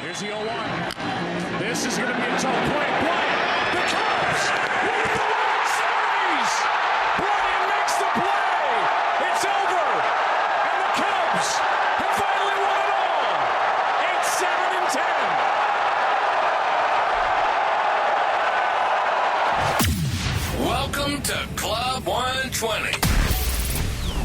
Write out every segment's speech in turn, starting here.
Here's the 0-1. This is going to be a tough play. Bryant, the Cubs win the World Series. Bryant makes the play. It's over. And the Cubs have finally won it all. 8-7-10. Welcome to Club 120.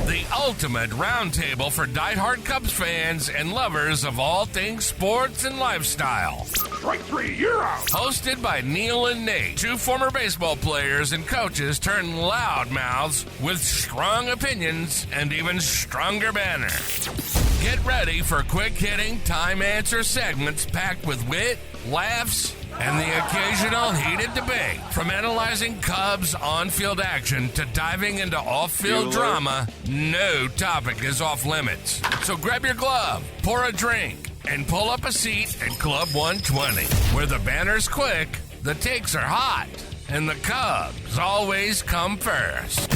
The ultimate roundtable for diehard Cubs fans and lovers of all things sports and lifestyle. Strike three, you're out. Hosted by Neil and Nate, two former baseball players and coaches turned loud mouths with strong opinions and even stronger banner. Get ready for quick-hitting, time-answer segments packed with wit, laughs, and the occasional heated debate. From analyzing Cubs on-field action to diving into off-field drama, no topic is off limits. So grab your glove, pour a drink, and pull up a seat at Club 120, where the banner's quick, the takes are hot, and the Cubs always come first.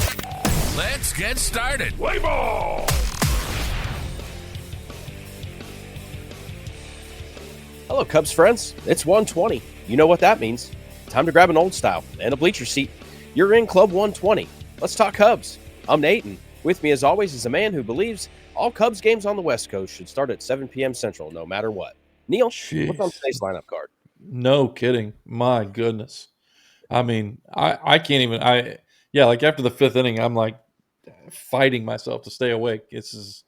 Let's get started. Play ball. Hello, Cubs friends. It's 120. You know what that means. Time to grab an old style and a bleacher seat. You're in Club 120. Let's talk Cubs. I'm Nate, and with me as always is a man who believes all Cubs games on the West Coast should start at 7 p.m. Central, no matter what. Neil, what's on today's lineup card? No kidding. My goodness. I mean, I can't even, like after the fifth inning, I'm like fighting myself to stay awake. This is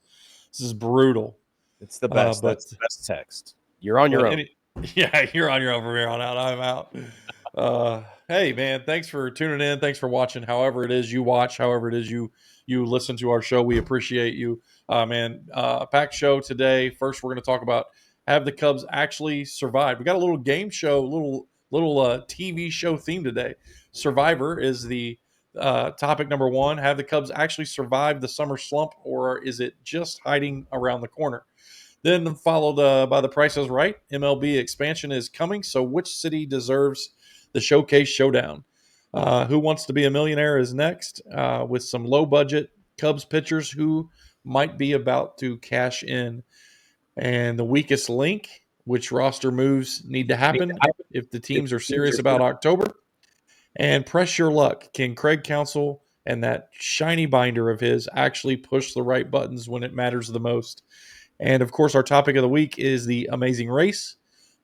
brutal. It's the best. That's the best text. You're on your own. You're on your own from here on out. I'm out. Hey, man, thanks for tuning in. Thanks for watching. However it is you watch, however it is you listen to our show, we appreciate you. Packed show today. First, we're going to talk about, have the Cubs actually survived? We got a little game show, little TV show theme today. Survivor is the topic number one. Have the Cubs actually survived the summer slump, or is it just hiding around the corner? Then followed by The Price is Right. MLB expansion is coming, so which city deserves the Showcase Showdown? Who Wants to Be a Millionaire is next, with some low-budget Cubs pitchers who might be about to cash in. And the weakest link, which roster moves need to happen if the teams are serious about October. And press your luck. Can Craig Counsell and that shiny binder of his actually push the right buttons when it matters the most? And, of course, our topic of the week is the amazing race.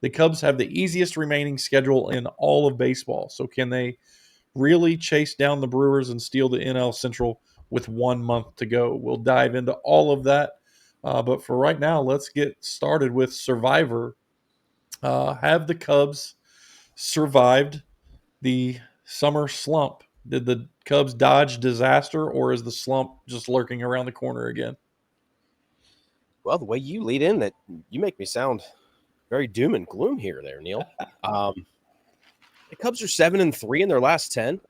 The Cubs have the easiest remaining schedule in all of baseball. So can they really chase down the Brewers and steal the NL Central with 1 month to go? We'll dive into all of that. But for right now, let's get started with Survivor. Have the Cubs survived the summer slump? Did the Cubs dodge disaster, or is the slump just lurking around the corner again? Well, the way you lead in, that you make me sound very doom and gloom here, Neil. The Cubs are 7-3 in their last 10.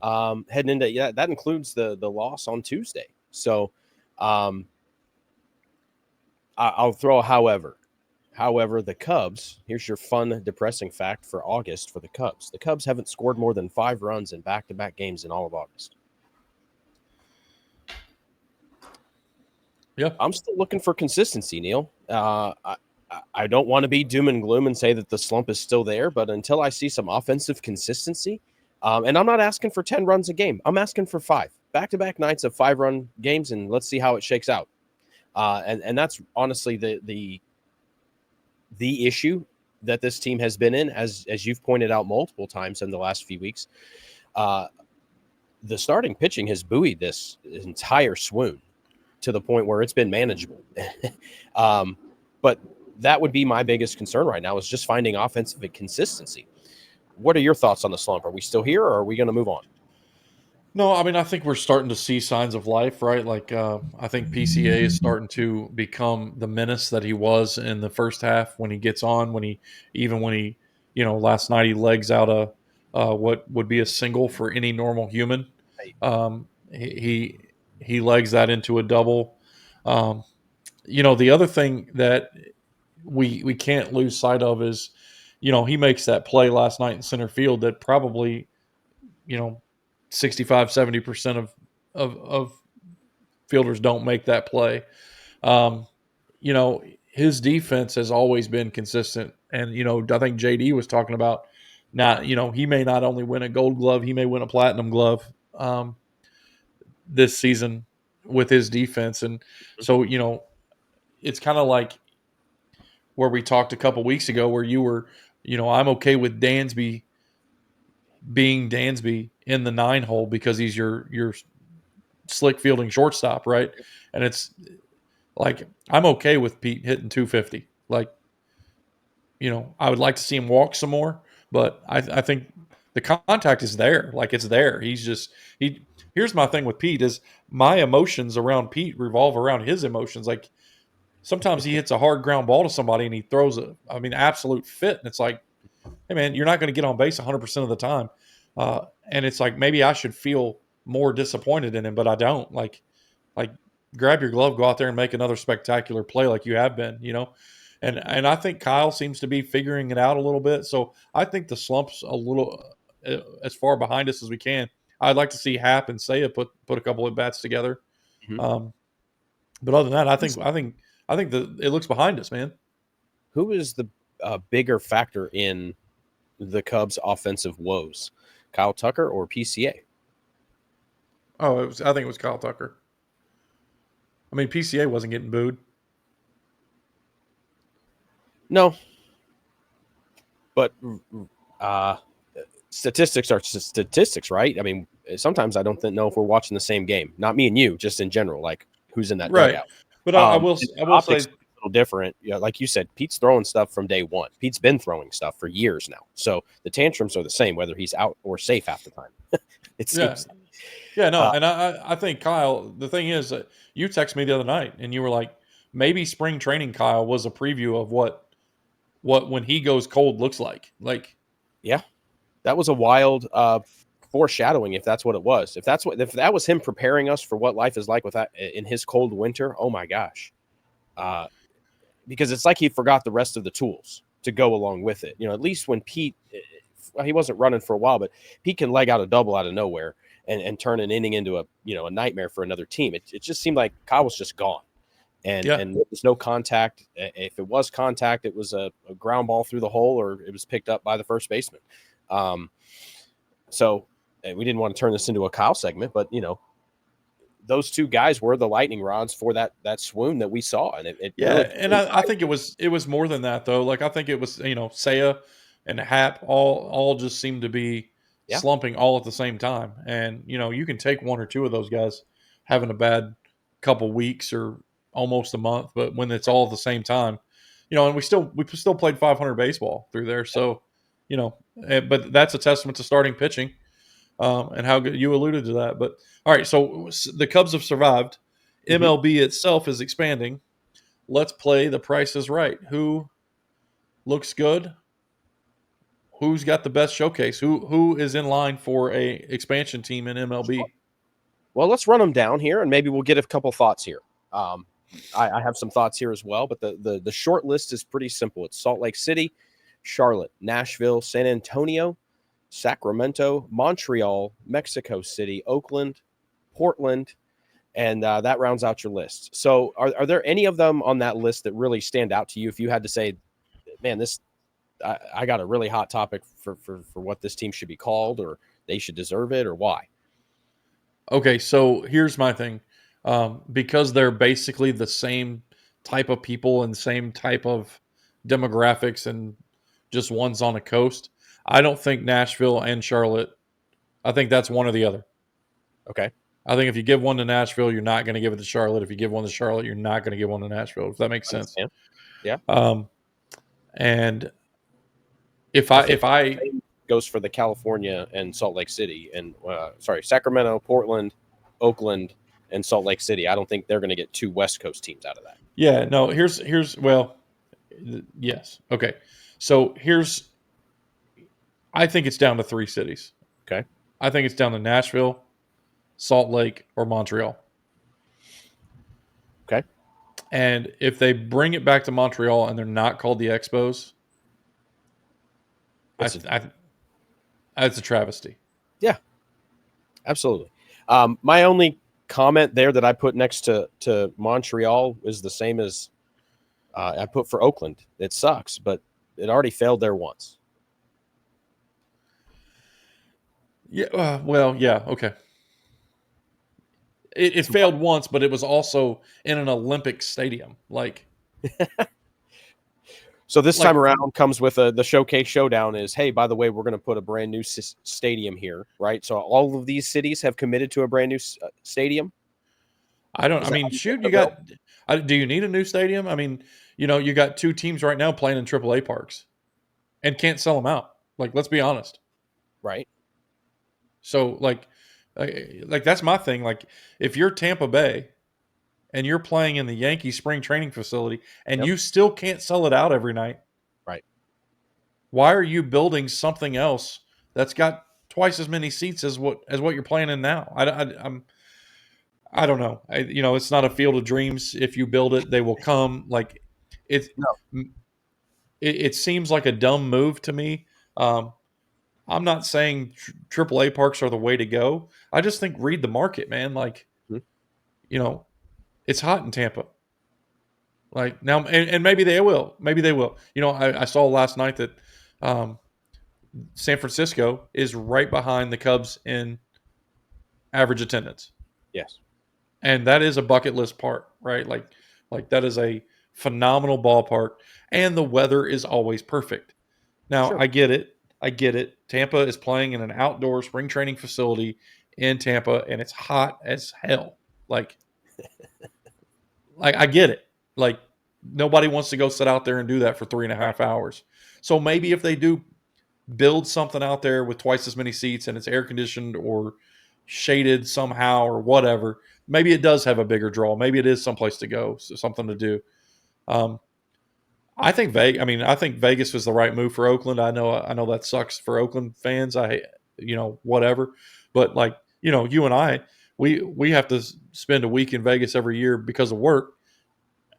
Heading into that includes the loss on Tuesday. So, I'll throw a however. However, the Cubs. Here's your fun, depressing fact for August for the Cubs. The Cubs haven't scored more than 5 runs in back-to-back games in all of August. Yeah, I'm still looking for consistency, Neil. I don't want to be doom and gloom and say that the slump is still there, but until I see some offensive consistency, and I'm not asking for 10 runs a game. I'm asking for 5. Back-to-back nights of 5-run games, and let's see how it shakes out. And that's honestly the issue that this team has been in, as you've pointed out multiple times in the last few weeks. The starting pitching has buoyed this entire swoon to the point where it's been manageable. But that would be my biggest concern right now, is just finding offensive consistency. What are your thoughts on the slump? Are we still here, or are we going to move on? No, I mean, I think we're starting to see signs of life, right? Like, I think PCA is starting to become the menace that he was in the first half when he gets on, when he, last night he legs out a what would be a single for any normal human. He legs that into a double. The other thing that we can't lose sight of is, he makes that play last night in center field that probably, 65-70% of fielders don't make that play. his defense has always been consistent. And, I think JD was talking about he may not only win a gold glove, he may win a platinum glove this season with his defense. And so, it's kind of like where we talked a couple weeks ago where you were, I'm okay with Dansby being Dansby in the 9 hole because he's your slick fielding shortstop, right? And it's like I'm okay with Pete hitting 250. Like, I would like to see him walk some more, but I think the contact is there. Like it's there. Here's my thing with Pete is my emotions around Pete revolve around his emotions. Like sometimes he hits a hard ground ball to somebody and he throws absolute fit. And it's like, hey man, you're not going to get on base 100% of the time. And it's like, maybe I should feel more disappointed in him, but I don't. Like grab your glove, go out there and make another spectacular play like you have been, And I think Kyle seems to be figuring it out a little bit. So I think the slump's a little as far behind us as we can. I'd like to see Hap and Saya put a couple of bats together. Mm-hmm. But other than that, I think it looks behind us, man. Who is the bigger factor in the Cubs' offensive woes, Kyle Tucker or PCA? Oh, I think it was Kyle Tucker. I mean, PCA wasn't getting booed. No, but statistics are statistics, right? I mean, sometimes I don't know if we're watching the same game. Not me and you, just in general, like who's in that right. dugout. But I will say a little different. Yeah, like you said, Pete's throwing stuff from day one. Pete's been throwing stuff for years now, so the tantrums are the same whether he's out or safe half the time. It seems. Yeah, no, and I think Kyle. The thing is that you texted me the other night, and you were like, maybe spring training Kyle was a preview of what when he goes cold looks like. Like, yeah, that was a wild foreshadowing. If that's what it was, if that was him preparing us for what life is like with that in his cold winter. Oh my gosh, because it's like he forgot the rest of the tools to go along with it. At least when Pete, he wasn't running for a while, but Pete can leg out a double out of nowhere and turn an inning into a nightmare for another team. It just seemed like Kyle was just gone. And there was no contact. If it was contact, it was a ground ball through the hole or it was picked up by the first baseman. So we didn't want to turn this into a Kyle segment, but, those two guys were the lightning rods for that swoon that we saw. And I think it was more than that, though. Like, I think it was, Saya and Hap all just seemed to be slumping all at the same time. And, you can take one or two of those guys having a bad couple weeks or almost a month, but when it's all at the same time, and we still played 500 baseball through there. So, but that's a testament to starting pitching and how good you alluded to that. But all right, so the Cubs have survived. MLB itself is expanding. Let's play The Price is Right. Who looks good? Who's got the best showcase? Who is in line for a expansion team in MLB? Well, let's run them down here, and maybe we'll get a couple thoughts here. I have some thoughts here as well, but the short list is pretty simple. It's Salt Lake City, Charlotte, Nashville, San Antonio, Sacramento, Montreal, Mexico City, Oakland, Portland, and that rounds out your list. So are there any of them on that list that really stand out to you if you had to say, man, I got a really hot topic for what this team should be called, or they should deserve it, or why? Okay, so here's my thing. Because they're basically the same type of people and same type of demographics and just one's on a coast, I don't think Nashville and Charlotte, I think that's one or the other. Okay. I think if you give one to Nashville, you're not going to give it to Charlotte. If you give one to Charlotte, you're not going to give one to Nashville, if that makes sense. Yeah. And if I goes for the California and Salt Lake City and Sacramento, Portland, Oakland, and Salt Lake City. I don't think they're going to get two West Coast teams out of that. Yeah, no, here's yes. Okay. So I think it's down to 3 cities. Okay. I think it's down to Nashville, Salt Lake, or Montreal. Okay. And if they bring it back to Montreal and they're not called the Expos, that's a travesty. Yeah, absolutely. My only comment there that I put next to Montreal is the same as I put for Oakland. It sucks, but it already failed there once. Yeah. Well, yeah. Okay. It failed once, but it was also in an Olympic stadium. So this Like time around comes with the showcase showdown is, hey, by the way, we're going to put a brand new stadium here, right? So all of these cities have committed to a brand new stadium. I don't. Is I that mean, how you get shoot, the you bill? got. Do you need a new stadium? I mean, you got two teams right now playing in AAA parks, and can't sell them out. Like, let's be honest. Right. So, like that's my thing. Like, if you're Tampa Bay and you're playing in the Yankee spring training facility, and Yep. you still can't sell it out every night, Right. why are you building something else that's got twice as many seats as what you're playing in now? I don't know. It's not a field of dreams. If you build it, they will come. Like it, No. it seems like a dumb move to me. Um, I'm not saying AAA parks are the way to go. I just think read the market, man. Like, Hmm. you know, it's hot in Tampa. Like now, and maybe they will. Maybe they will. I saw last night that um, San Francisco is right behind the Cubs in average attendance. Yes. And that is a bucket list park, right? Like that is a phenomenal ballpark, and the weather is always perfect. Now, Sure. I get it. I get it. Tampa is playing in an outdoor spring training facility in Tampa, and it's hot as hell. Like I get it. Like nobody wants to go sit out there and do that for 3.5 hours. So maybe if they do build something out there with twice as many seats and it's air conditioned or shaded somehow or whatever, maybe it does have a bigger draw. Maybe it is someplace to go, so something to do. Um, I think Vegas. I mean, I think Vegas was the right move for Oakland. I know that sucks for Oakland fans. Whatever, but you and I, we have to spend a week in Vegas every year because of work.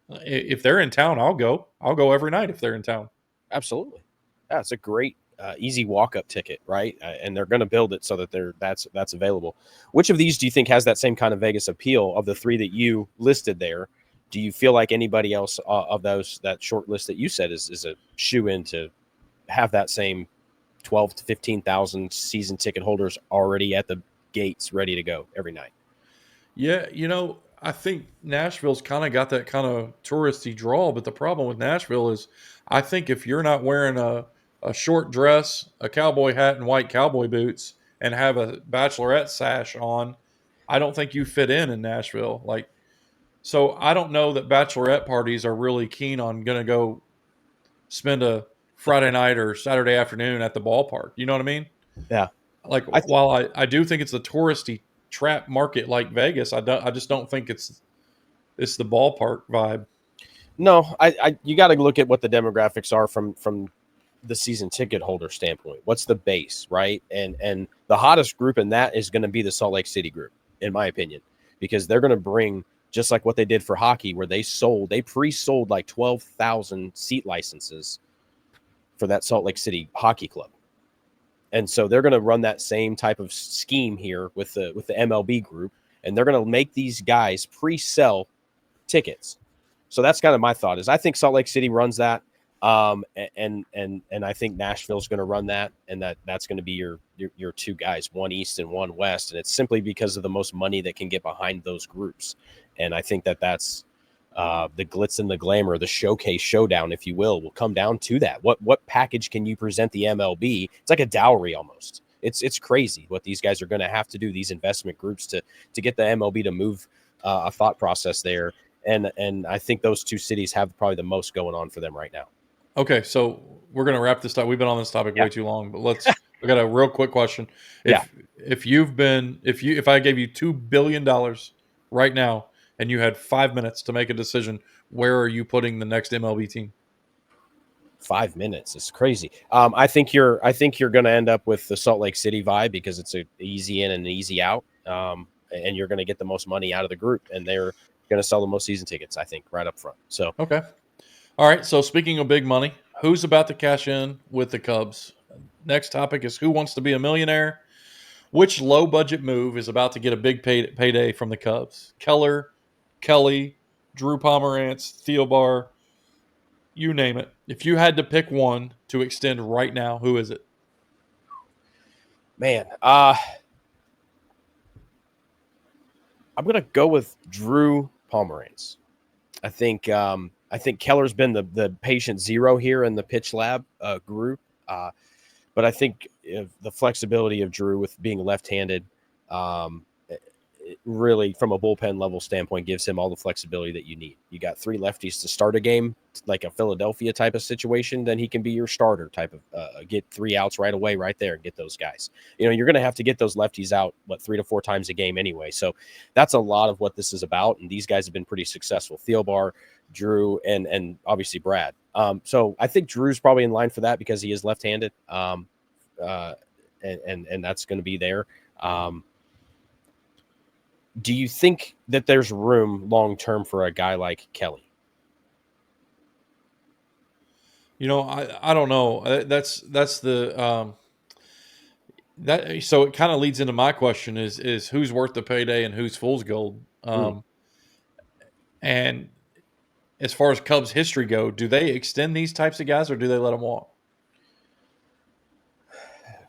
If they're in town, I'll go. I'll go every night if they're in town. Absolutely. Yeah, it's a great, easy walk-up ticket, right? And they're going to build it so that that's available. Which of these do you think has that same kind of Vegas appeal of the three that you listed there? Do you feel like anybody else of that short list that you said is a shoe in to have that same 12 to 15,000 season ticket holders already at the gates ready to go every night? Yeah, I think Nashville's kind of got that kind of touristy draw, but the problem with Nashville is I think if you're not wearing a short dress, a cowboy hat, and white cowboy boots and have a bachelorette sash on, I don't think you fit in Nashville. So I don't know that bachelorette parties are really keen on going to go spend a Friday night or Saturday afternoon at the ballpark. You know what I mean? Yeah. Like I while I do think it's a touristy trap market like Vegas, I just don't think it's the ballpark vibe. No, you got to look at what the demographics are from the season ticket holder standpoint. What's the base, right? And the hottest group in that is going to be the Salt Lake City group, in my opinion, because they're going to bring, just like what they did for hockey, where they pre-sold like 12,000 seat licenses for that Salt Lake City hockey club. And so they're going to run that same type of scheme here with the MLB group, and they're going to make these guys pre-sell tickets. So that's kind of my thought. Is I think Salt Lake City runs that, and I think Nashville's going to run that, and that's going to be your two guys, one East and one West, and it's simply because of the most money that can get behind those groups, and I think that's the glitz and the glamour, the showcase showdown, if you will come down to that. What package can you present the MLB? It's like a dowry almost. It's crazy what these guys are going to have to do, these investment groups, to get the MLB to move a thought process there. And I think those two cities have probably the most going on for them right now. Okay, so we're gonna wrap this up. We've been on this topic Yeah. way too long, but I got a real quick question. Yeah. If I gave you $2 billion right now and you had 5 minutes to make a decision, where are you putting the next MLB team? 5 minutes is crazy. I think you're going to end up with the Salt Lake City vibe because it's an easy in and an easy out. And you're going to get the most money out of the group, and they're going to sell the most season tickets, I think, right up front. So Okay. All right. So speaking of big money, who's about to cash in with the Cubs? Next topic is who wants to be a millionaire? Which low budget move is about to get a big payday from the Cubs? Keller, Kelly, Drew Pomerantz, Thielbar, You name it. If you had to pick one to extend right now, who is it? Man, I'm gonna go with Drew Pomeranz. I think Keller's been the patient zero here in the pitch lab group, but I think the flexibility of Drew with being left-handed, it really, from a bullpen level standpoint, gives him all the flexibility that you need. You got three lefties to start a game, like a Philadelphia type of situation, then he can be your starter type of get 3 outs right away, right there, and get those guys. You're going to have to get those lefties out 3 to 4 times a game anyway. So that's a lot of what this is about, and these guys have been pretty successful. Thielbar, Drew, and obviously Brad. So I think Drew's probably in line for that because he is left-handed, and that's going to be there. Do you think that there's room long-term for a guy like Kelly? I don't know. That's the that. So it kind of leads into my question: is who's worth the payday and who's fool's gold? And as far as Cubs history go, do they extend these types of guys or do they let them walk?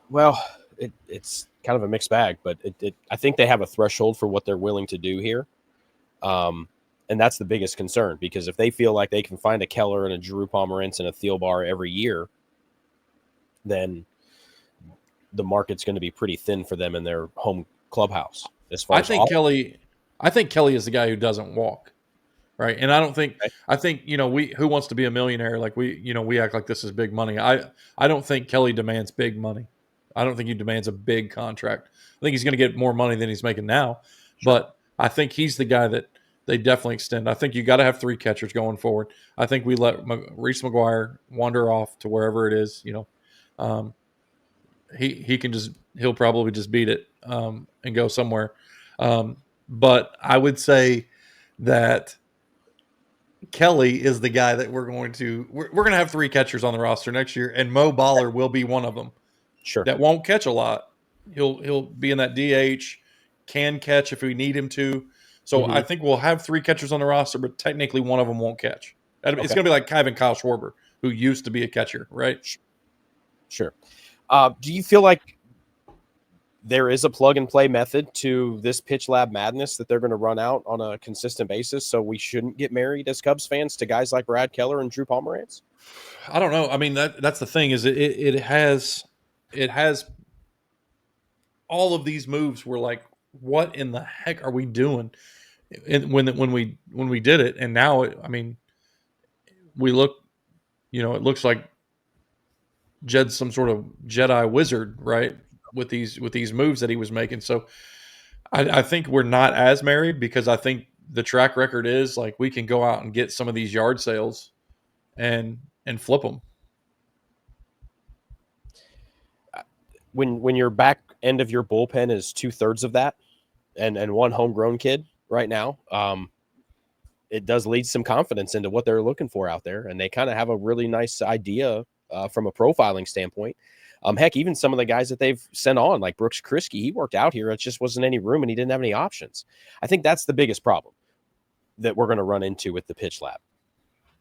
Well, it's kind of a mixed bag, but I think they have a threshold for what they're willing to do here. And that's the biggest concern, because if they feel like they can find a Keller and a Drew Pomeranz and a Thielbar every year, then the market's going to be pretty thin for them in their home clubhouse. As far I as think Kelly is the guy who doesn't walk. Right. And I think, who wants to be a millionaire? Like we act like this is big money. I don't think Kelly demands big money. I don't think he demands a big contract. I think he's going to get more money than he's making now, but I think he's the guy that they definitely extend. I think you got to have 3 catchers going forward. I think we let Reese McGuire wander off to wherever it is, he'll probably just beat it and go somewhere. But I would say that Kelly is the guy that we're going to have 3 catchers on the roster next year, and Mo Baller will be one of them. Sure. That won't catch a lot. He'll be in that DH, can catch if we need him to. So I think we'll have 3 catchers on the roster, but technically one of them won't catch. It's going to be like Kevin Kyle Schwarber, who used to be a catcher, right? Sure. Do you feel like there is a plug-and-play method to this pitch lab madness that they're going to run out on a consistent basis, so we shouldn't get married as Cubs fans to guys like Brad Keller and Drew Pomeranz? I don't know. I mean, that's the thing, is it has all of these moves were like, what in the heck are we doing? And when we did it, and now we look, it looks like Jed's some sort of Jedi wizard, right? With these moves that he was making. So I think we're not as married, because I think the track record is like we can go out and get some of these yard sales and flip them. When your back end of your bullpen is 2/3 of that, and one homegrown kid right now, it does lead some confidence into what they're looking for out there, and they kind of have a really nice idea from a profiling standpoint. Heck, even some of the guys that they've sent on, like Brooks Kriske, he worked out here. It just wasn't any room, and he didn't have any options. I think that's the biggest problem that we're going to run into with the pitch lab,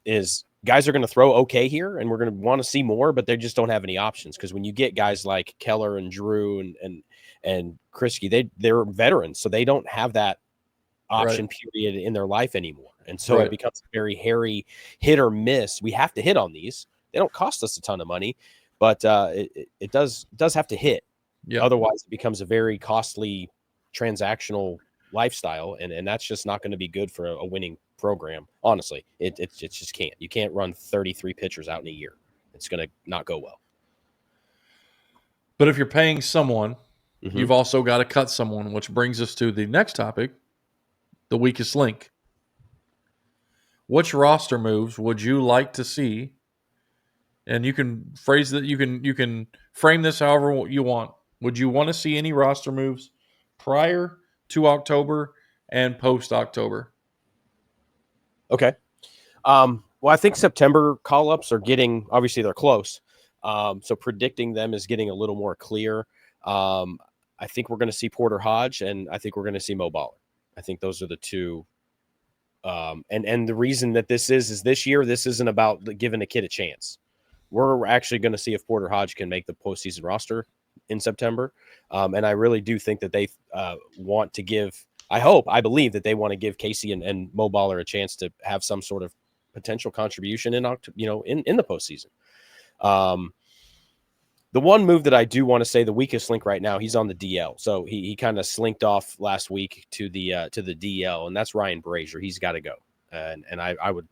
is guys are going to throw okay here, and we're going to want to see more, but they just don't have any options. Because when you get guys like Keller and Drew and Kriske, they're veterans, so they don't have that option period in their life anymore. And so it becomes a very hairy hit or miss. We have to hit on these. They don't cost us a ton of money, but it does have to hit. Yeah. Otherwise, it becomes a very costly transactional lifestyle, and that's just not going to be good for a winning program. Honestly, it just can't. You can't run 33 pitchers out in a year. It's going to not go well. But if you're paying someone, you've also got to cut someone, which brings us to the next topic, the weakest link. Which roster moves would you like to see? And you can phrase that. You can frame this however you want. Would you want to see any roster moves prior to October and post October? Okay. Well, I think September call-ups are getting, obviously they're close. So predicting them is getting a little more clear. I think we're going to see Porter Hodge, and I think we're going to see Mo Baller. I think those are the two And the reason that this is this year, this isn't about giving a kid a chance. We're actually going to see if Porter Hodge can make the postseason roster in September. And I really do think that they want to give, I believe that they want to give Casey and Mo Baller a chance to have some sort of potential contribution in the postseason. The one move that I do want to say, the weakest link right now, he's on the DL. So he kind of slinked off last week to the DL, and that's Ryan Brazier. He's got to go. And I would,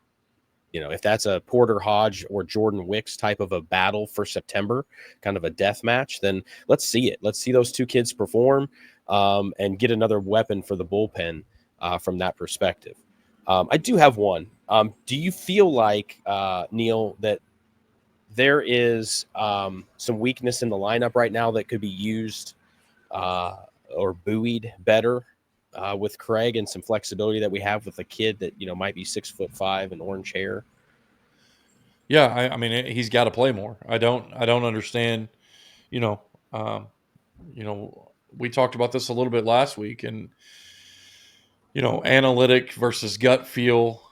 if that's a Porter Hodge or Jordan Wicks type of a battle for September, kind of a death match, then let's see it. Let's see those two kids perform and get another weapon for the bullpen from that perspective. I do have one. Do you feel like, Neil, that there is some weakness in the lineup right now that could be used or buoyed better with Craig, and some flexibility that we have with a kid that, might be 6'5" and orange hair? Yeah, I mean, he's got to play more. I don't understand. We talked about this a little bit last week, and analytic versus gut feel.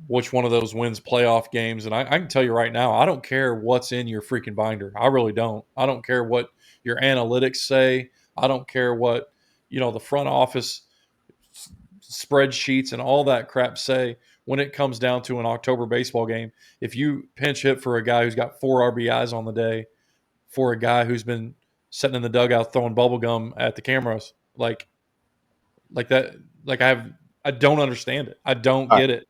Which one of those wins playoff games? And I can tell you right now, I don't care what's in your freaking binder. I really don't. I don't care what your analytics say. I don't care what the front office spreadsheets and all that crap say when it comes down to an October baseball game. If you pinch hit for a guy who's got 4 RBIs on the day, for a guy who's been sitting in the dugout throwing bubble gum at the cameras, like that, I don't understand it. I don't get it.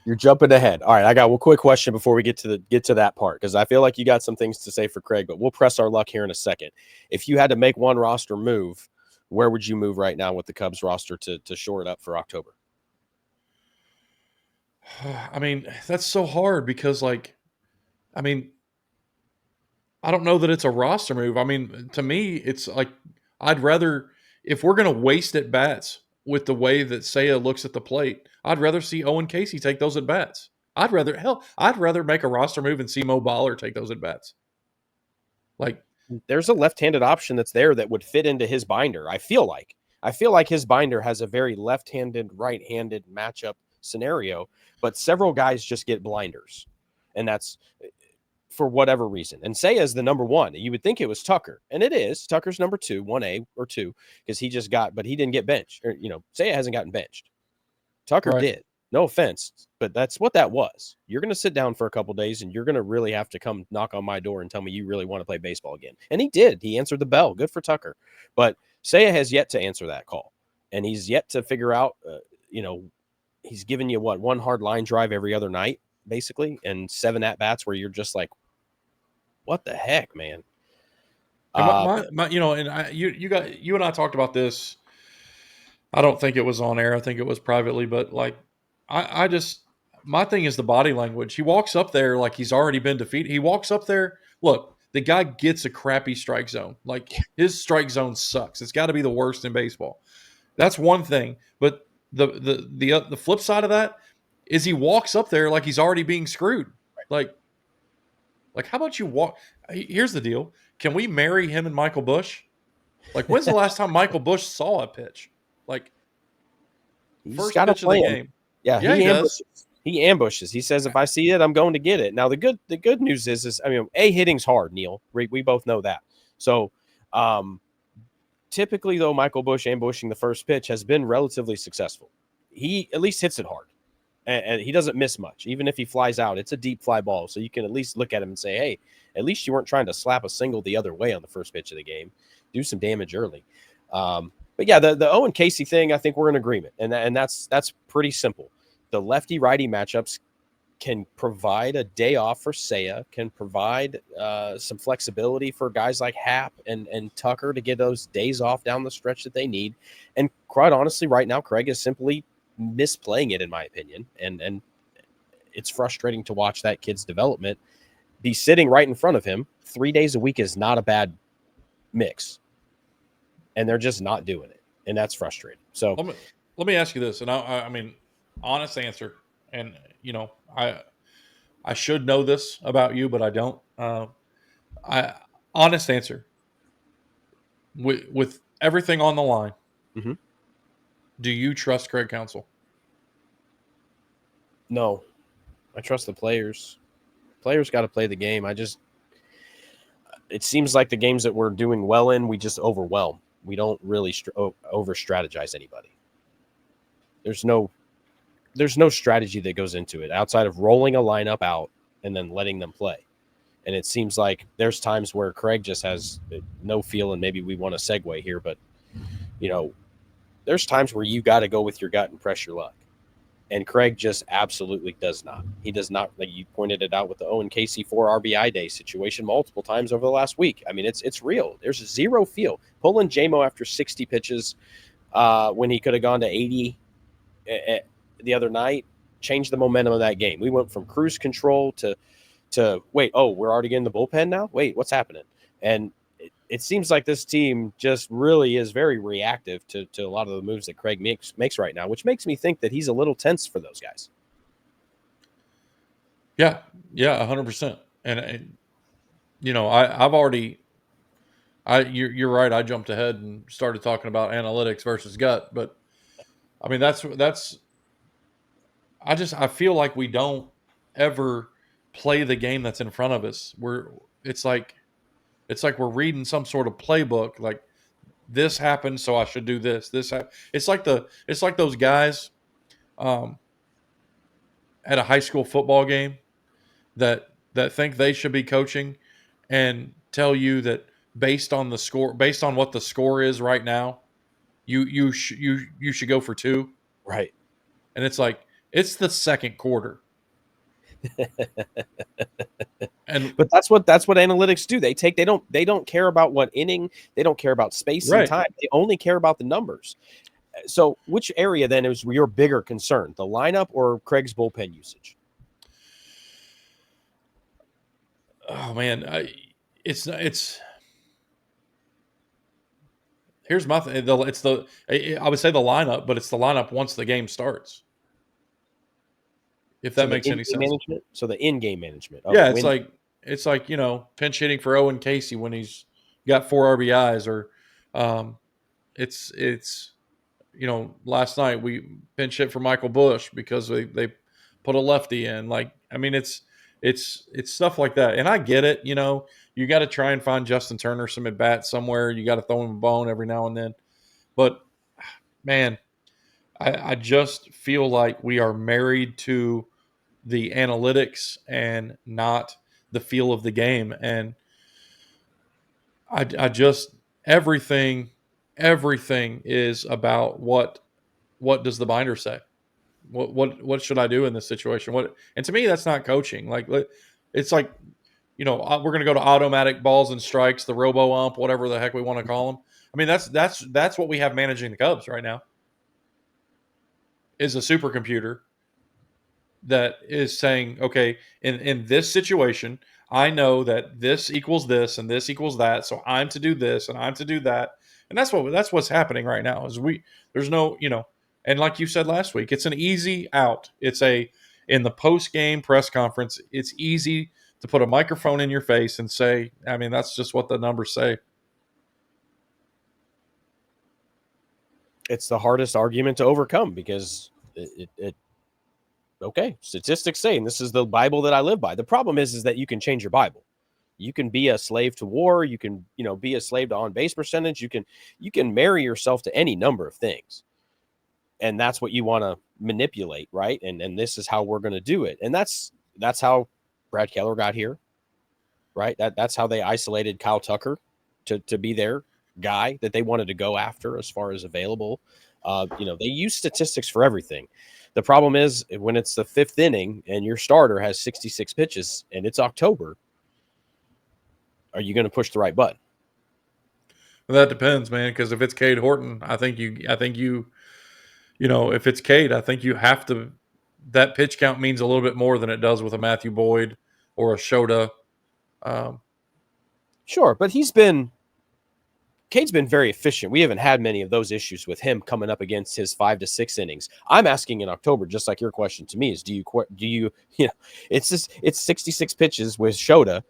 You're jumping ahead. All right, I got one quick question before we get to that part, because I feel like you got some things to say for Craig, but we'll press our luck here in a second. If you had to make one roster move, where would you move right now with the Cubs roster to shore it up for October? I mean, that's so hard because, I don't know that it's a roster move. I mean, to me, it's like I'd rather, if we're going to waste at bats with the way that Seiya looks at the plate, I'd rather see Owen Casey take those at bats. I'd rather make a roster move and see Mo Baller take those at bats. There's a left-handed option that's there that would fit into his binder. I feel like his binder has a very left-handed, right-handed matchup scenario, but several guys just get blinders, and that's for whatever reason. And Seiya is the number one. You would think it was Tucker, and it is. Tucker's number 2, 1A or 2, because he didn't get benched. Seiya hasn't gotten benched. Tucker did. No offense, but that's what that was. You're going to sit down for a couple days, and you're going to really have to come knock on my door and tell me you really want to play baseball again. And he did. He answered the bell. Good for Tucker. But Seiya has yet to answer that call, and he's yet to figure out, he's given you one hard line drive every other night, basically, and 7 at-bats where you're just like, what the heck, man? You and I talked about this. I don't think it was on air. I think it was privately, but I just, my thing is the body language. He walks up there like he's already been defeated. He walks up there. Look, the guy gets a crappy strike zone. Like, his strike zone sucks. It's got to be the worst in baseball. That's one thing. But the flip side of that is he walks up there like he's already being screwed. Like how about you walk? Here's the deal. Can we marry him and Michael Bush? Like, when's the last time Michael Bush saw a pitch? Like, first pitch of the game. Yeah, he ambushes. He says, if I see it, I'm going to get it. Now, the good news is hitting's hard, Neil. We both know that. So, typically, though, Michael Bush ambushing the first pitch has been relatively successful. He at least hits it hard, and he doesn't miss much. Even if he flies out, it's a deep fly ball. So you can at least look at him and say, hey, at least you weren't trying to slap a single the other way on the first pitch of the game. Do some damage early. But yeah, the Owen Casey thing, I think we're in agreement, and that's pretty simple. The lefty-righty matchups can provide a day off for Seiya, can provide some flexibility for guys like Happ and Tucker to get those days off down the stretch that they need. And quite honestly, right now, Craig is simply misplaying it, in my opinion, and it's frustrating to watch that kid's development be sitting right in front of him. 3 days a week is not a bad mix. And they're just not doing it, and that's frustrating. So let me ask you this, and I mean, honest answer, and I should know this about you, but I don't. Honest answer. With everything on the line, mm-hmm. Do you trust Craig Counsell? No, I trust the players. Players got to play the game. It seems like the games that we're doing well in, we just overwhelm. We don't really over strategize anybody. There's no strategy that goes into it outside of rolling a lineup out and then letting them play. And it seems like there's times where Craig just has no feel, and maybe we want to segue here, but there's times where you got to go with your gut and press your luck. And Craig just absolutely does not. He does not. Like you pointed it out with the Owen Casey 4 RBI day situation multiple times over the last week. I mean, it's real. There's zero feel. Pulling JMO after 60 pitches when he could have gone to 80 the other night changed the momentum of that game. We went from cruise control to wait, we're already getting the bullpen now? Wait, what's happening? And it seems like this team just really is very reactive to a lot of the moves that Craig makes right now, which makes me think that he's a little tense for those guys. Yeah, 100%. And I've already, you're right. I jumped ahead and started talking about analytics versus gut, but I mean I feel like we don't ever play the game that's in front of us. It's like we're reading some sort of playbook. Like this happened, so I should do this. It's like those guys at a high school football game that think they should be coaching and tell you that based on what the score is right now, you should go for 2. Right. And it's like it's the second quarter. But that's what analytics do. They don't care about what inning, they don't care about space and time. They only care about the numbers. So which area then is your bigger concern, the lineup or Craig's bullpen usage? Oh man, it's here's my thing. I would say the lineup, but it's the lineup once the game starts. If that makes any sense. Management. So the in-game management. Yeah, it's like pinch hitting for Owen Casey when he's got 4 RBIs, or it's last night we pinch hit for Michael Bush because they put a lefty in. Like, I mean, it's stuff like that. And I get it. You got to try and find Justin Turner some at bat somewhere. You got to throw him a bone every now and then. But man, I just feel like we are married to the analytics and not the feel of the game. And I just everything is about what does the binder say? What should I do in this situation? And to me, that's not coaching. Like, it's like, we're going to go to automatic balls and strikes, the robo ump, whatever the heck we want to call them. I mean, that's what we have managing the Cubs right now, is a supercomputer that is saying, okay, in this situation, I know that this equals this and this equals that, so I'm to do this and I'm to do that. And that's what's happening right now is there's no, and like you said last week, it's an easy out. In the post-game press conference, it's easy to put a microphone in your face and say, I mean, that's just what the numbers say. It's the hardest argument to overcome because okay, statistics say, and this is the Bible that I live by. The problem is that you can change your Bible. You can be a slave to WAR. You can, be a slave to on-base percentage. You can marry yourself to any number of things. And that's what you want to manipulate, right? And this is how we're going to do it. And that's how Brad Keller got here, right? That's how they isolated Kyle Tucker to be their guy that they wanted to go after as far as available. They use statistics for everything. The problem is when it's the 5th inning and your starter has 66 pitches and it's October, are you going to push the right button? Well, that depends, man. Because if it's Cade Horton, I think you, if it's Cade, I think you have to. That pitch count means a little bit more than it does with a Matthew Boyd or a Shota. Sure, but Cade's been very efficient. We haven't had many of those issues with him coming up against his 5 to 6 innings. I'm asking in October, just like your question to me is, it's 66 pitches with Shota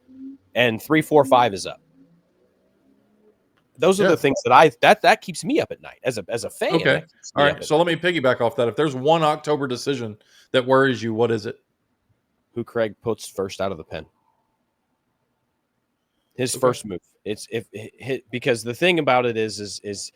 and 3, 4, 5 is up. those are the things that keeps me up at night as a fan. Okay. All right. So let me piggyback off that. If there's one October decision that worries you, what is it? Who Craig puts first out of the pen. His first move. It's because the thing about it is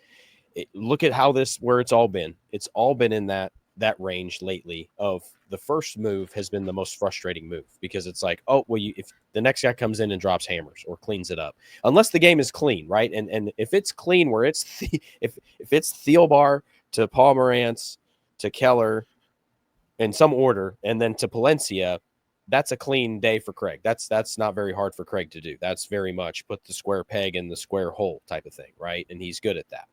look at how where it's all been. It's all been in that range lately of the first move has been the most frustrating move because it's like, oh, well, if the next guy comes in and drops hammers or cleans it up, unless the game is clean, right? And if it's clean where it's if it's Thielbar to Paul Morantz to Keller in some order and then to Palencia, that's a clean day for Craig. That's not very hard for Craig to do. That's very much put the square peg in the square hole type of thing, right? And he's good at that.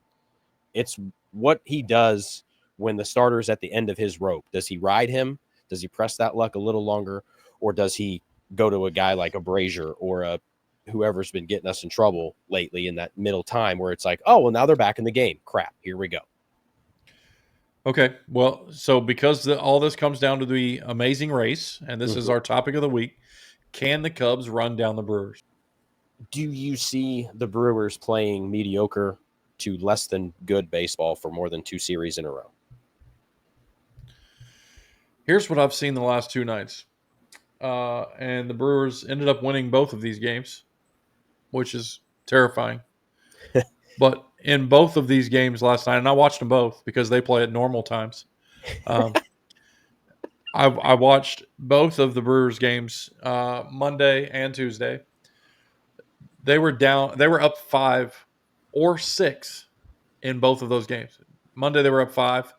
It's what he does when the starter's at the end of his rope. Does he ride him? Does he press that luck a little longer? Or does he go to a guy like a Brazier or a whoever's been getting us in trouble lately in that middle time where it's like, oh, well, now they're back in the game. Crap, here we go. Okay, well, so because all this comes down to the amazing race, and this is our topic of the week, can the Cubs run down the Brewers? Do you see the Brewers playing mediocre to less than good baseball for more than 2 series in a row? Here's what I've seen the last 2 nights. And the Brewers ended up winning both of these games, which is terrifying. But in both of these games last night, and I watched them both because they play at normal times. I watched both of the Brewers games Monday and Tuesday. They were up 5 or 6 in both of those games. Monday they were up 5.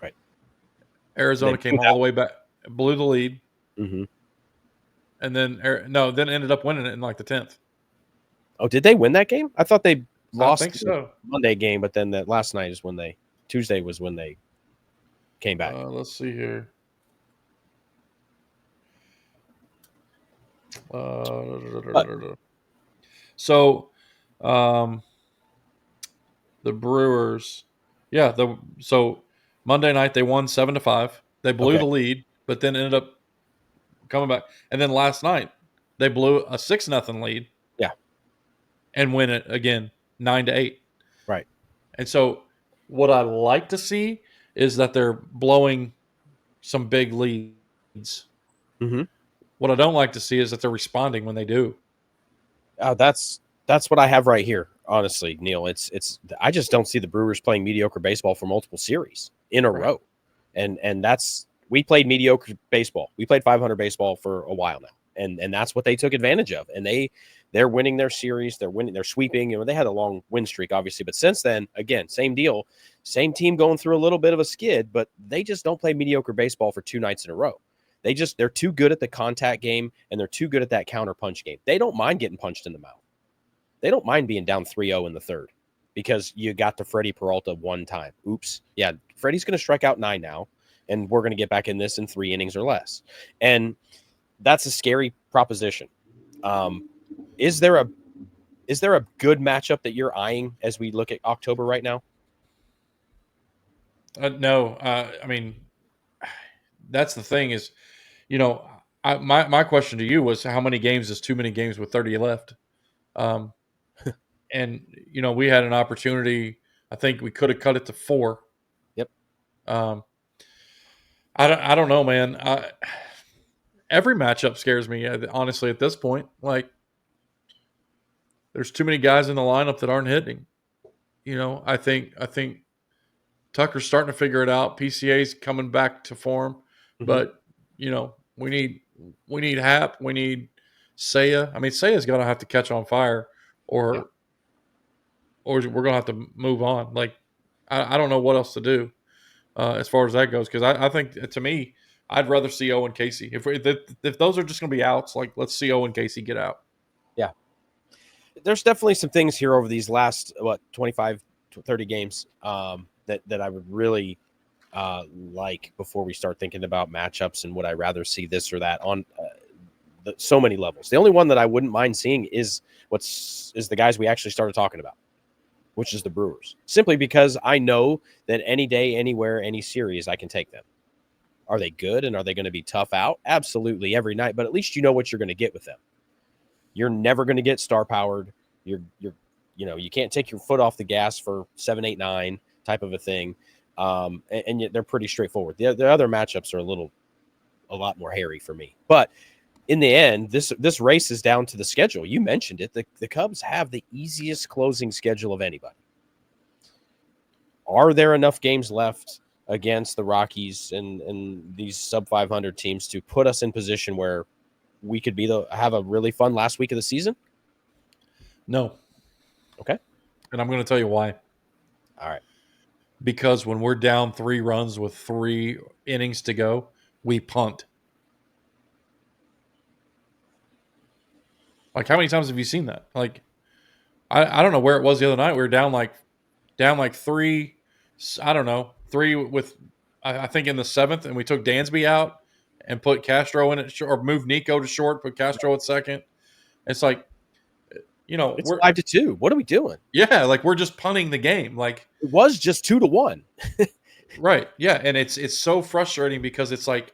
Right. Arizona came all the way back, blew the lead, mm-hmm. and then ended up winning it in like the 10th. Oh, did they win that game? I thought they lost I think so. The Monday game, but then that last night is Tuesday was when they came back. Let's see here. So, the Brewers, so Monday night they won 7-5. They blew the lead, but then ended up coming back. And then last night they blew a 6-0 lead. Yeah, and win it again 9-8. Right. And so, what I like to see is that they're blowing some big leads. Mm-hmm. What I don't like to see is that they're responding when they do. That's what I have right here. Honestly, Neil, it's I just don't see the Brewers playing mediocre baseball for multiple series in a row, and we played mediocre baseball. We played 500 baseball for a while now, and that's what they took advantage of. And they're winning their series. They're sweeping. You know, they had a long win streak, obviously, but since then, again, same deal, same team going through a little bit of a skid, but they just don't play mediocre baseball for 2 nights in a row. They're too good at the contact game, and they're too good at that counter punch game. They don't mind getting punched in the mouth. They don't mind being down 3-0 in the third because you got to Freddie Peralta one time. Oops. Yeah, Freddie's going to strike out 9 now, and we're going to get back in this in 3 innings or less. And that's a scary proposition. Is there a good matchup that you're eyeing as we look at October right now? No. I mean, that's the thing is, you know, my question to you was how many games is too many games with 30 left? And, you know, we had an opportunity. I think we could have cut it to 4. Yep. I don't know, man. Every matchup scares me, honestly, at this point. Like, there's too many guys in the lineup that aren't hitting. You know, I think Tucker's starting to figure it out. PCA's coming back to form. Mm-hmm. But, you know, we need Hap. We need Seiya. I mean, Seiya's going to have to catch on fire or we're going to have to move on. Like, I don't know what else to do as far as that goes. Because I think, to me, I'd rather see Owen Casey. If those are just going to be outs, like, let's see Owen Casey get out. Yeah. There's definitely some things here over these last, 25, 30 games that I would really like before we start thinking about matchups and would I rather see this or that on so many levels. The only one that I wouldn't mind seeing is the guys we actually started talking about, which is the Brewers. Simply because I know that any day, anywhere, any series, I can take them. Are they good and are they going to be tough out? Absolutely, every night. But at least you know what you're going to get with them. You're never going to get star powered. You're you can't take your foot off the gas for 7, 8, 9 type of a thing. And yet they're pretty straightforward. The other matchups are a lot more hairy for me. But in the end, this race is down to the schedule. You mentioned it. The Cubs have the easiest closing schedule of anybody. Are there enough games left against the Rockies and these sub 500 teams to put us in position where we could have a really fun last week of the season? No. Okay. And I'm going to tell you why. All right. Because when we're down 3 runs with 3 innings to go, we punt. Like, how many times have you seen that? Like, I don't know where it was the other night. We were down like 3. I don't know, 3 with I think in the 7th, and we took Dansby out and put Castro in it, or moved Nico to short, put Castro at second. It's like, it's 5-2. What are we doing? Yeah, like we're just punting the game. Like it was just 2-1. Right. Yeah, and it's so frustrating because it's like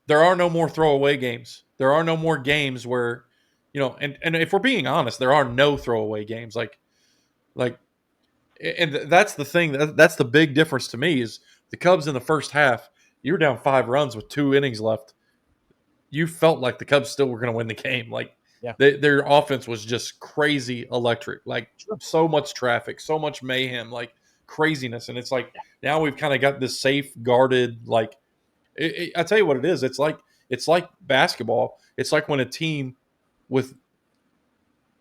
there are no more throwaway games. There are no more games where, and if we're being honest, there are no throwaway games. Like, and that's the thing. That's the big difference to me is the Cubs in the first half. You were down 5 runs with 2 innings left. You felt like the Cubs still were going to win the game. Like, yeah. Their offense was just crazy electric. Like, so much traffic, so much mayhem, like craziness. And it's like now we've kind of got this safeguarded. Like, I tell you what it is. It's like basketball. It's like when a team with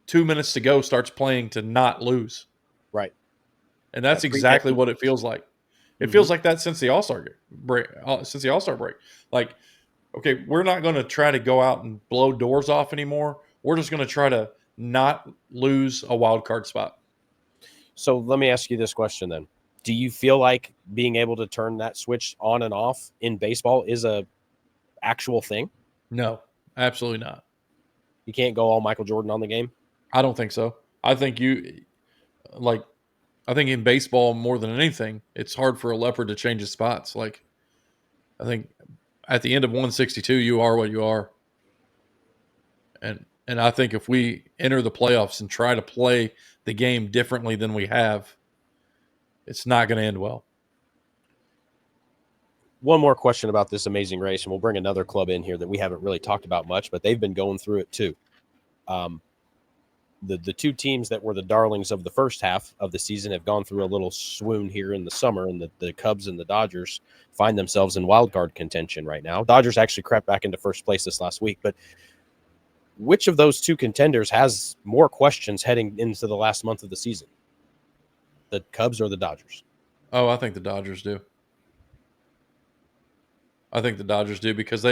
2 minutes to go starts playing to not lose. Right. And that's exactly what it feels like. It feels like that since the All-Star break. Like, okay, we're not going to try to go out and blow doors off anymore. We're just going to try to not lose a wild card spot. So let me ask you this question then. Do you feel like being able to turn that switch on and off in baseball is a actual thing? No, absolutely not. You can't go all Michael Jordan on the game? I don't think so. I think I think in baseball more than anything, it's hard for a leopard to change his spots. Like, I think at the end of 162, you are what you are. And I think if we enter the playoffs and try to play the game differently than we have, it's not going to end well. One more question about this amazing race, and we'll bring another club in here that we haven't really talked about much, but they've been going through it too. The 2 teams that were the darlings of the first half of the season have gone through a little swoon here in the summer, and the Cubs and the Dodgers find themselves in wild card contention right now. Dodgers actually crept back into first place this last week, but which of those 2 contenders has more questions heading into the last month of the season? The Cubs or the Dodgers? Oh, I think the Dodgers do. Because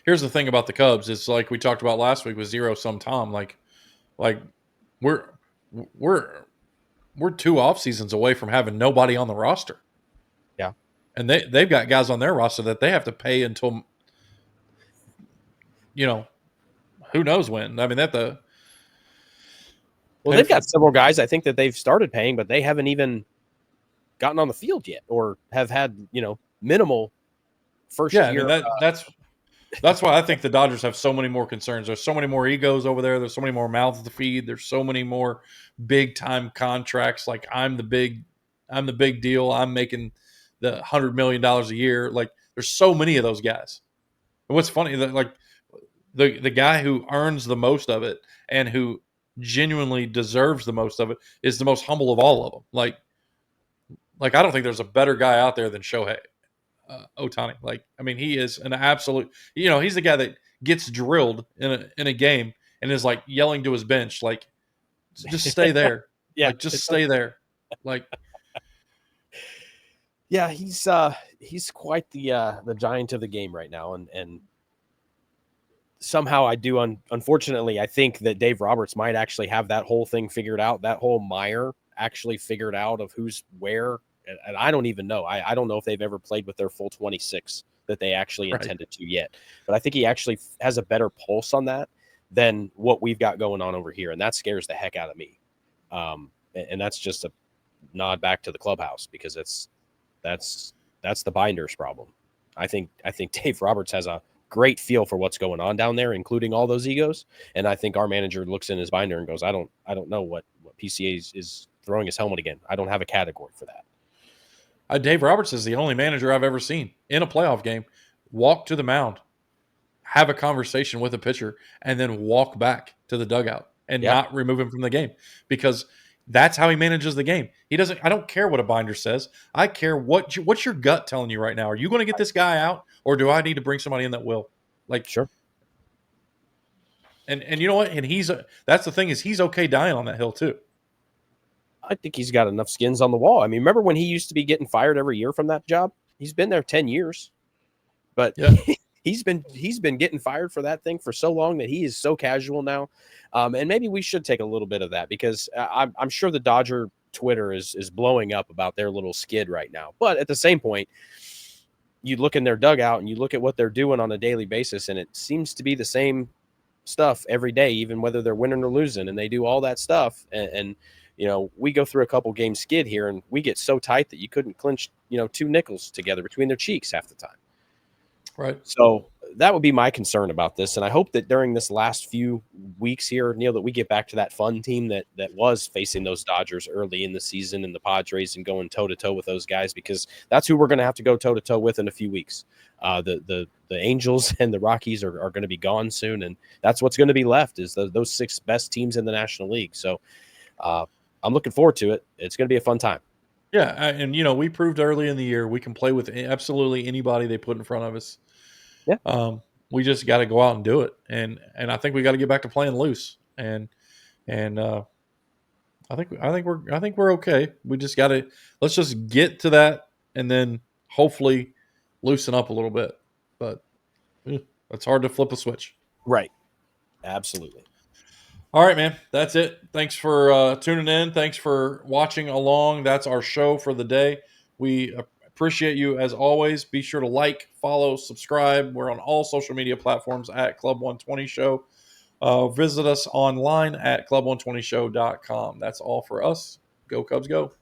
here's the thing about the Cubs. It's like we talked about last week with zero-sum Tom. Like we're 2 off seasons away from having nobody on the roster. Yeah. And they've got guys on their roster that they have to pay until, who knows when. I mean, they've got several guys I think that they've started paying, but they haven't even gotten on the field yet or have had, minimal first year. I mean, that's why I think the Dodgers have so many more concerns. There's so many more egos over there. There's so many more mouths to feed. There's so many more big time contracts. Like, I'm the big deal. I'm making the $100 million a year. Like, there's so many of those guys. And what's funny that like the guy who earns the most of it and who genuinely deserves the most of it is the most humble of all of them. Like I don't think there's a better guy out there than Shohei Ohtani. Like, I mean, he is an absolute, he's the guy that gets drilled in a game and is like yelling to his bench, like, just stay there. Yeah. Like, just stay there. Like, yeah, he's quite the giant of the game right now. And somehow unfortunately, I think that Dave Roberts might actually have that whole thing figured out, that whole mire actually figured out of who's where. And I don't even know. I don't know if they've ever played with their full 26 that they actually intended to yet. But I think he actually has a better pulse on that than what we've got going on over here. And that scares the heck out of me. And that's just a nod back to the clubhouse because that's the Binders problem. I think Dave Roberts has a great feel for what's going on down there, including all those egos. And I think our manager looks in his binder and goes, I don't know what PCA is throwing his helmet again. I don't have a category for that. Dave Roberts is the only manager I've ever seen in a playoff game walk to the mound, have a conversation with a pitcher, and then walk back to the dugout and not remove him from the game, because that's how he manages the game. He doesn't. I don't care what a binder says. I care what's your gut telling you right now. Are you going to get this guy out, or do I need to bring somebody in that will? Like, sure. And you know what? And that's the thing, is he's okay dying on that hill too. I think he's got enough skins on the wall. I mean, remember when he used to be getting fired every year from that job? He's been there 10 years, but he's been getting fired for that thing for so long that he is so casual now. And maybe we should take a little bit of that, because I'm sure the Dodger Twitter is blowing up about their little skid right now. But at the same point, you look in their dugout and you look at what they're doing on a daily basis, and it seems to be the same stuff every day, even whether they're winning or losing, and they do all that stuff. And you know, we go through a couple game skid here, and we get so tight that you couldn't clinch, two nickels together between their cheeks half the time. Right. So that would be my concern about this. And I hope that during this last few weeks here, Neil, that we get back to that fun team that was facing those Dodgers early in the season, and the Padres, and going toe to toe with those guys, because that's who we're going to have to go toe to toe with in a few weeks. The Angels and the Rockies are going to be gone soon, and that's what's going to be left, is those 6 best teams in the National League. So I'm looking forward to it. It's going to be a fun time. Yeah, and we proved early in the year we can play with absolutely anybody they put in front of us. Yeah. We just got to go out and do it, and I think we got to get back to playing loose. And I think we're okay. We just let's just get to that, and then hopefully loosen up a little bit. But it's hard to flip a switch. Right. Absolutely. All right, man. That's it. Thanks for tuning in. Thanks for watching along. That's our show for the day. We appreciate you as always. Be sure to like, follow, subscribe. We're on all social media platforms at Club120 Show. Visit us online at club120show.com. That's all for us. Go Cubs, go.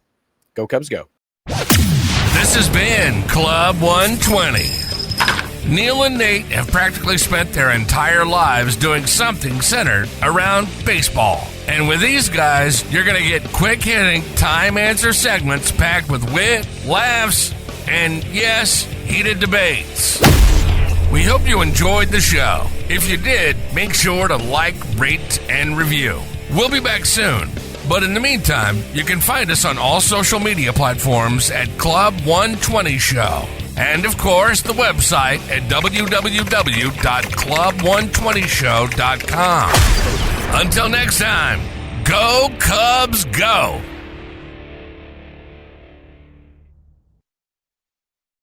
Go Cubs, go. This has been Club 120. Neil and Nate have practically spent their entire lives doing something centered around baseball. And with these guys, you're going to get quick-hitting, time-answer segments packed with wit, laughs, and, yes, heated debates. We hope you enjoyed the show. If you did, make sure to like, rate, and review. We'll be back soon. But in the meantime, you can find us on all social media platforms at Club 120 Show. And, of course, the website at www.club120show.com. Until next time, go Cubs, go!